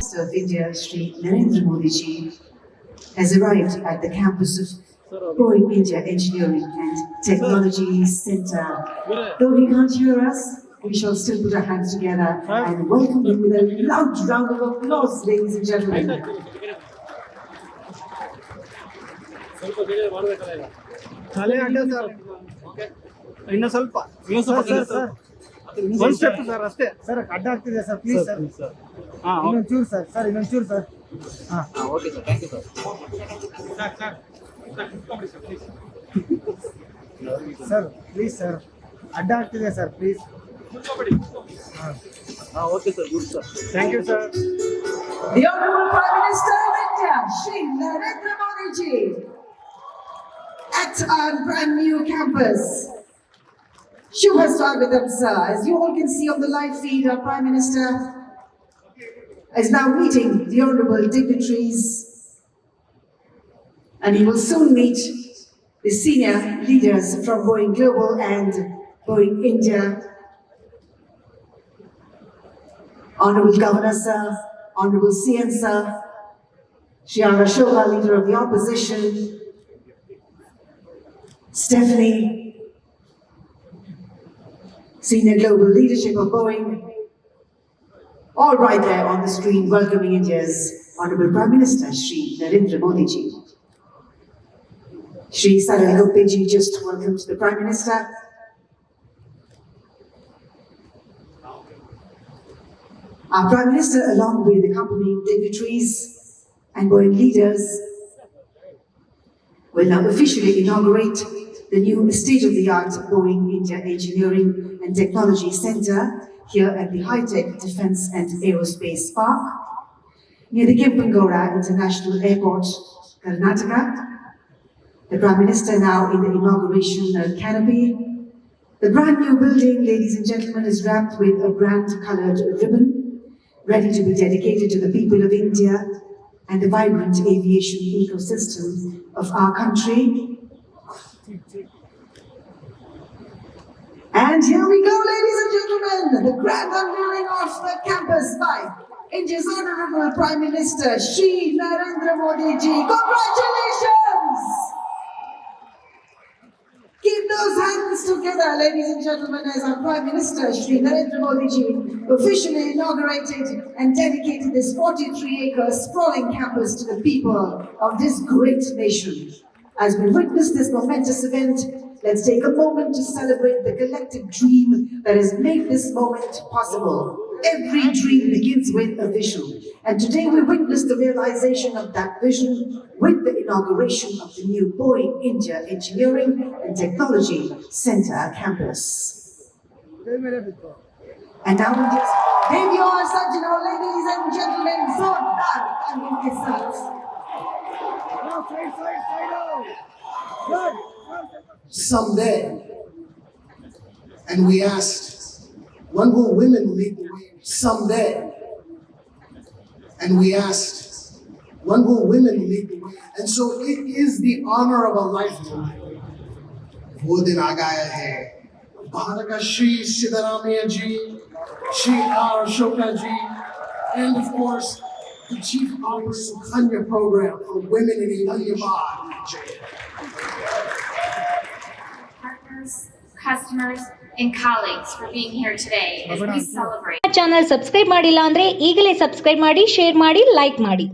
Minister of India, Shri Narendra Modi ji, has arrived at the campus of Boeing India Engineering and Technology Center. Though he can't hear us, we shall still put our hands together and welcome him with a loud round of applause, ladies and gentlemen. One step, sir. Aste. Sir, ಅಡ್ಡ ಆಗ್ತಿದೆ sir please sir ಇನ್ನೊಂಚೂರು sir ಇನ್ನೊಂಚೂರು sir okay sir thank you sir sir please sir ಅಡ್ಡ ಆಗ್ತಿದೆ sir please okay sir good sir thank you sir The Honorable Prime Minister of India, Shri Narendra Modi ji, at our brand new campus. Shubha Swagatam, sir. As you all can see on the live feed, our Prime Minister is now meeting the honorable dignitaries, and he will soon meet the senior leaders from Boeing Global and Boeing India. Honorable Governor, sir, Honorable CM, sir, Shri R. Ashoka, Leader of the Opposition, Stephanie, Senior Global Leadership of Boeing, all right there on the screen welcoming India's Honorable Prime Minister, Shri Narendra Modi ji. Shri Salil Gupta ji just welcomed the Prime Minister. Our Prime Minister, along with accompanying dignitaries and Boeing leaders, will now officially inaugurate the new state-of-the-art Boeing India Engineering and Technology Center here at the High-Tech Defence and Aerospace Park near the Kempengaura International Airport, Karnataka. The Prime Minister now in the inauguration canopy. The brand new building, ladies and gentlemen, is wrapped with a brand-coloured ribbon, ready to be dedicated to the people of India and the vibrant aviation ecosystem of our country. And here we go, ladies and gentlemen, the grand unveiling of the campus by India's Honorable Prime Minister, Shri Narendra Modi ji. Congratulations! Keep those hands together, ladies and gentlemen, as our Prime Minister, Shri Narendra Modi ji, officially inaugurated and dedicated this 43-acre sprawling campus to the people of this great nation. As we witness this momentous event, let's take a moment to celebrate the collective dream that has made this moment possible. Every dream begins with a vision, and today we witness the realization of that vision with the inauguration of the new Boeing India Engineering and Technology Center campus. And now we just give your Sajjano, ladies and gentlemen, Zordar and Inke Sats. Someday, and we asked, when will women lead the way? Someday, and we asked, when will women lead the way? And so it is the honor of a lifetime. वो दिन आ गया है भारत का श्री सिद्धरामैया जी, Shri R. Ashoka ji, and of course the Chief Officer Kanya program for women in Hyderabad. Partners, customers, and colleagues for being here today as we celebrate. Channel subscribe ಮಾಡಿಲ್ಲ ಅಂದ್ರೆ ಈಗಲೇ subscribe ಮಾಡಿ, share ಮಾಡಿ, like ಮಾಡಿ.